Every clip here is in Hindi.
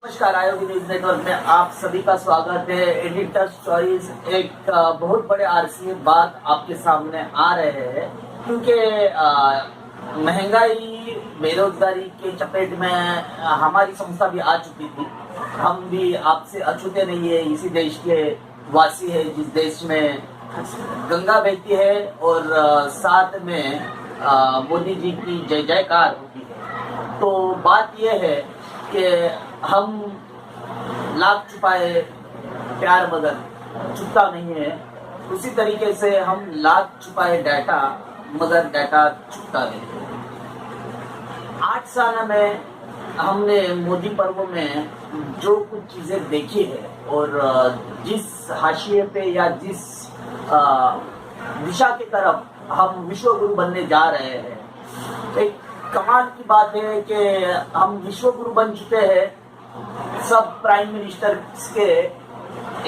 नमस्कार, आयोगी न्यूज नेटवर्क में आप सभी का स्वागत है। एडिटर्स चॉइस एक बहुत बड़े आरसी बात आपके सामने आ रहे हैं, क्योंकि महंगाई बेरोजगारी के चपेट में हमारी संस्था भी आ चुकी थी। हम भी आपसे अछूते नहीं है, इसी देश के वासी है जिस देश में गंगा बहती है और साथ में मोदी जी की जय जयकार होती है। तो बात यह है कि हम लाख छुपाए प्यार मगर छुपता नहीं है, उसी तरीके से हम लाख छुपाए डाटा मगर डाटा छुपता नहीं है। 8 साल में हमने मोदी पर्व में जो कुछ चीजें देखी है और जिस हाशिए पे या जिस दिशा की तरफ हम विश्व गुरु बनने जा रहे हैं, एक कमाल की बात है कि हम विश्व गुरु बन चुके हैं। सब प्राइम मिनिस्टर के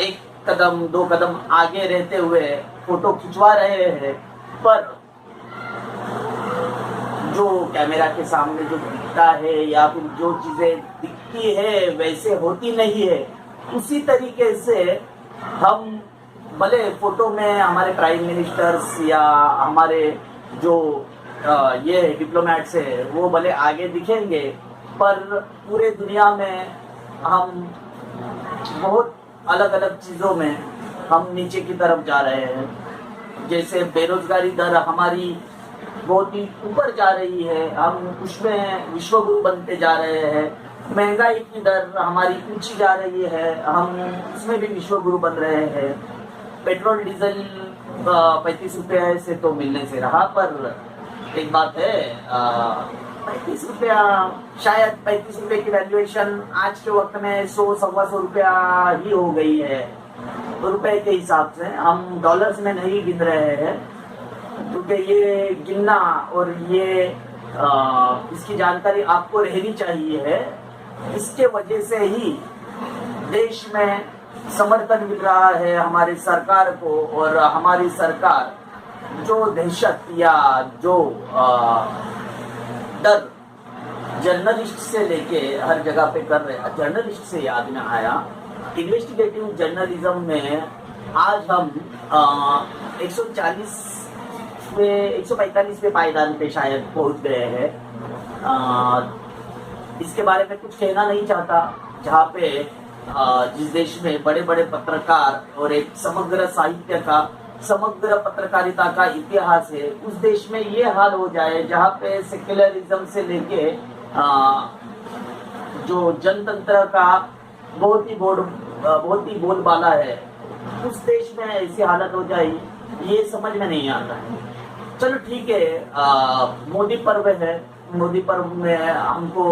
एक कदम 2 कदम आगे रहते हुए फोटो खिंचवा रहे हैं, पर जो कैमरा के सामने जो दिखता है या फिर जो चीजें दिखती है वैसे होती नहीं है। उसी तरीके से हम भले फोटो में हमारे प्राइम मिनिस्टर्स या हमारे जो ये डिप्लोमेट्स है वो भले आगे दिखेंगे, पर पूरे दुनिया में हम बहुत अलग अलग चीज़ों में हम नीचे की तरफ जा रहे हैं। जैसे बेरोजगारी दर हमारी बहुत ही ऊपर जा रही है, हम उसमें विश्व गुरु बनते जा रहे हैं। महंगाई की दर हमारी ऊंची जा रही है, हम उसमें भी विश्व गुरु बन रहे हैं। पेट्रोल डीजल 35 रुपये से तो मिलने से रहा, पर एक बात है 35 रुपया, शायद 35 रुपये की वैल्यूएशन आज के वक्त में 100-125 रुपया ही हो गई है। रुपए के हिसाब से हम डॉलर्स में नहीं गिन रहे हैं, क्योंकि ये गिनना और ये इसकी जानकारी आपको रहनी चाहिए है। इसके वजह से ही देश में समर्थन मिल रहा है हमारी सरकार को, और हमारी सरकार जो दहशत या जो डर जर्नलिस्ट से लेके हर जगह पे कर रहे हैं। जर्नलिस्ट से याद में आया, इन्वेस्टिगेटिव जर्नलिज्म में आज हम 140 पे 145 पे पायदान पे शायद पहुंच गए हैं। इसके बारे में कुछ कहना नहीं चाहता, जहाँ पे जिस देश में बड़े बड़े पत्रकार और एक समग्र साहित्य का, समग्र पत्रकारिता का इतिहास है, उस देश में ये हाल हो जाए जहाँ पे सेक्युलरिज्म से लेके जो जनतंत्र का बहुत ही बोलबाला है, उस देश में ऐसी हालत हो जाए, ये समझ में नहीं आता है। चलो ठीक है, मोदी पर्व है, मोदी पर्व में हमको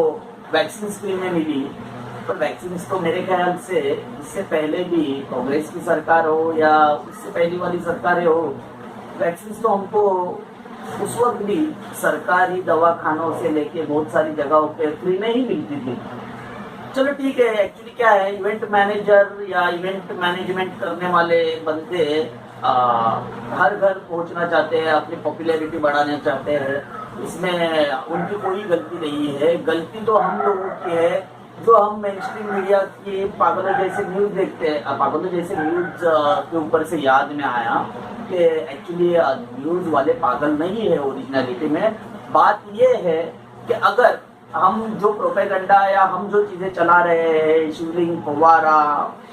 वैक्सीन फ्री में मिली, पर वैक्सीन तो मेरे ख्याल से इससे पहले भी कांग्रेस की सरकार हो या उससे पहली वाली सरकारें हो, वैक्सीन तो हमको उस वक्त भी सरकारी दवाखानों से लेके बहुत सारी जगहों पे फ्री में ही मिलती थी। चलो ठीक है, एक्चुअली क्या है, इवेंट मैनेजर या इवेंट मैनेजमेंट करने वाले बंदे हर घर पहुंचना चाहते हैं, अपनी पॉपुलैरिटी बढ़ाना चाहते हैं। इसमें उनकी कोई गलती नहीं है, गलती तो हम लोगों की है जो हम मेनस्ट्रीम मीडिया की पागलों जैसे न्यूज देखते हैं। पागलों जैसे न्यूज के ऊपर से याद में आया कि एक्चुअली न्यूज वाले पागल नहीं है ओरिजिनलिटी में। बात ये है कि अगर हम जो प्रोपेगेंडा या हम जो चीजें चला रहे हैं, शिवलिंग, फव्वारा,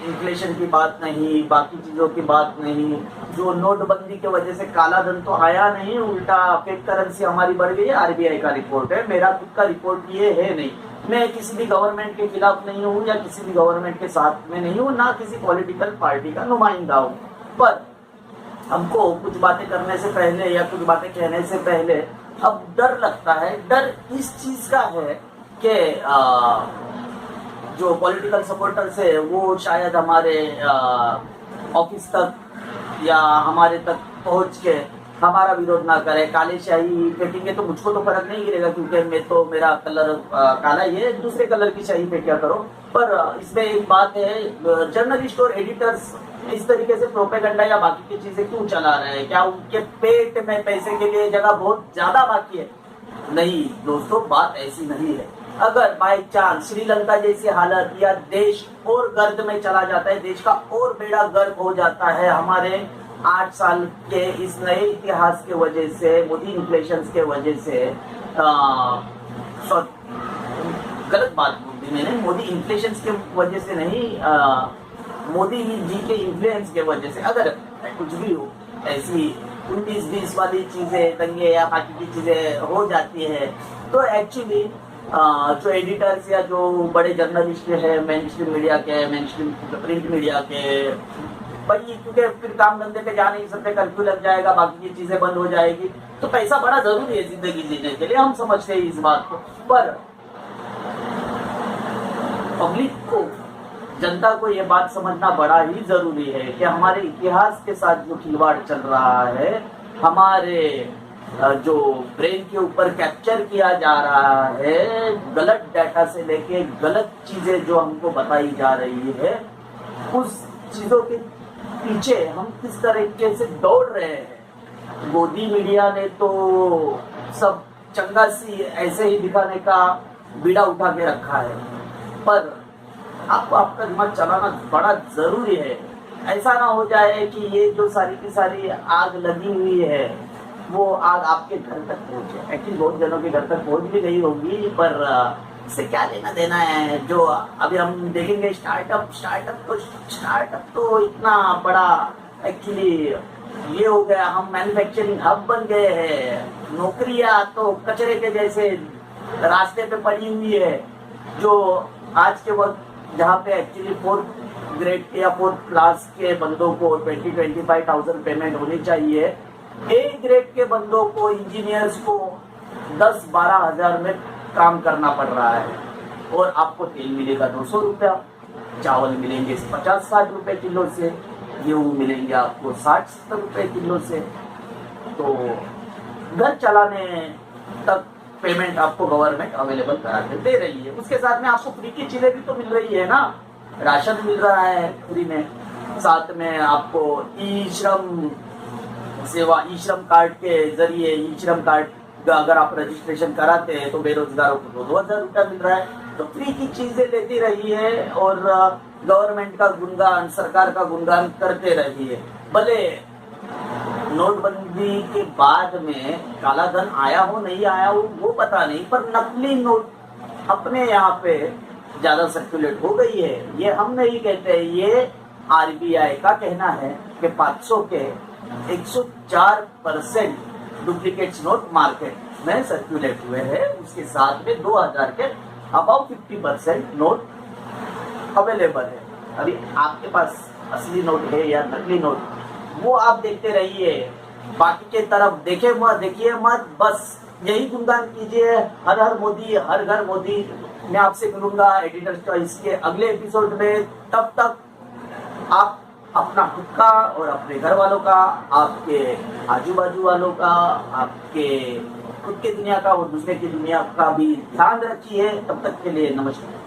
इन्फ्लेशन की बात नहीं, बाकी चीजों की बात नहीं, जो नोटबंदी के वजह से काला धन तो आया नहीं, उल्टा फेक करेंसी हमारी बढ़ गई है, आरबीआई का रिपोर्ट है, मेरा खुद का रिपोर्ट ये है नहीं। मैं किसी भी गवर्नमेंट के खिलाफ नहीं हूँ या किसी भी गवर्नमेंट के साथ में नहीं हूँ, ना किसी पॉलिटिकल पार्टी का नुमाइंदा हूँ, पर हमको कुछ बातें करने से पहले या कुछ बातें कहने से पहले अब डर लगता है। डर इस चीज का है कि जो पॉलिटिकल सपोर्टर्स है वो शायद हमारे ऑफिस तक या हमारे तक पहुंच के हमारा विरोध ना करे, काले शाही फेंकेंगे तो मुझको तो फर्क नहीं गिरेगा, क्योंकि मैं तो मेरा कलर काला ही है, दूसरे कलर की शाही फेंका करो। पर इसमें एक बात है, जर्नलिस्ट और एडिटर्स इस तरीके से प्रोपेगेंडा या बाकी की चीजें क्यों चला रहे हैं? क्या उनके पेट में पैसे के लिए जगह बहुत ज्यादा बाकी है? नहीं दोस्तों, बात ऐसी नहीं है। अगर बाय चांस श्रीलंका जैसी हालत या देश और गर्द में चला जाता है, देश का और बेड़ा गर्क हो जाता है हमारे 8 साल के इस नए इतिहास के वजह से, मोदी इन्फ्लेशन के वजह से, गलत बात बोली मैंने, मोदी इन्फ्लेशन के वजह से नहीं, मोदी जी के इन्फ्लुएंस के वजह से अगर कुछ भी हो ऐसी 19-20 वाली चीजें, दंगे या बाकी की चीजें हो जाती है, तो एक्चुअली जो एडिटर्स या जो बड़े जर्नलिस्ट है मेन स्ट्रीम मीडिया के, मेन स्ट्रीम प्रिंट मीडिया के भाई, क्योंकि फिर काम धंधे पे जा नहीं सकते, कर्फ्यू लग जाएगा, बाकी की चीजें बंद हो जाएगी, तो पैसा बड़ा जरूरी है जिंदगी जीने के लिए, हम समझते हैं इस बात को। पर पब्लिक को, जनता को ये बात समझना बड़ा ही जरूरी है कि हमारे इतिहास के साथ जो खिलवाड़ चल रहा है, हमारे जो ब्रेन के ऊपर कैप्चर किया जा रहा है, गलत डाटा से लेके गलत चीजें जो हमको बताई जा रही है, उस चीजों के पीछे हम किस तरीके से दौड़ रहे हैं। मोदी मीडिया ने तो सब चंगा सी ऐसे ही दिखाने का बीड़ा उठा के रखा है, पर आपको आपका दिमाग चलाना बड़ा जरूरी है। ऐसा ना हो जाए कि ये जो सारी की सारी आग लगी हुई है वो आग आपके घर तक पहुंचे। एक्चुअली बहुत जनों के घर तक पहुंच भी गई होगी, पर इससे क्या लेना देना है। जो अभी हम देखेंगे स्टार्टअप तो इतना बड़ा एक्चुअली ये हो गया, हम मैन्युफैक्चरिंग हब बन गए हैं। नौकरियां तो कचरे के जैसे रास्ते पे पड़ी हुई है, जो आज के वक्त जहाँ पे एक्चुअली 4th ग्रेड या 4th क्लास के बंदों को 20-25,000 पेमेंट होनी चाहिए, A ग्रेड के बंदों को, इंजीनियर्स को 10-12 हजार में काम करना पड़ रहा है। और आपको तेल मिलेगा 200 रुपया, चावल मिलेंगे 50-60 रुपए किलो से, गेहूँ मिलेंगे आपको 60-70 रुपए किलो से। तो घर चलाने तक पेमेंट आपको गवर्नमेंट अवेलेबल करा के दे रही है। उसके साथ में आपको फ्री की चीजें भी तो मिल रही है ना, राशन मिल रहा है फ्री में, साथ में आपको ई श्रम सेवा, ई श्रम कार्ड के जरिए, ई श्रम कार्ड का अगर आप रजिस्ट्रेशन कराते हैं तो बेरोजगारों को 2,000 रुपया मिल रहा है। तो फ्री की चीजें लेती रही है और गवर्नमेंट का गुणगान, सरकार का गुणगान करते रही है। भले नोटबंदी के बाद में काला धन आया हो नहीं आया हो वो पता नहीं, पर नकली नोट अपने यहाँ पे ज्यादा सर्कुलेट हो गई है। ये हम नहीं कहते, ये आरबीआई का कहना है कि 500 के 104% डुप्लीकेट नोट मार्केट में सर्कुलेट हुए हैं। उसके साथ में 2000 के अबाउट 50% नोट अवेलेबल है। अभी आपके पास असली नोट है या नकली नोट, वो आप देखते रहिए, बाकी के तरफ देखिए मत, बस यही गुणगान कीजिए, हर हर मोदी, हर घर मोदी। मैं आपसे मिलूंगा एडिटर चॉइस के अगले एपिसोड में। तब तक आप अपना खुद का और अपने घर वालों का, आपके आजू बाजू वालों का, आपके खुद की दुनिया का और दूसरे की दुनिया का भी ध्यान रखिए। तब तक के लिए नमस्कार।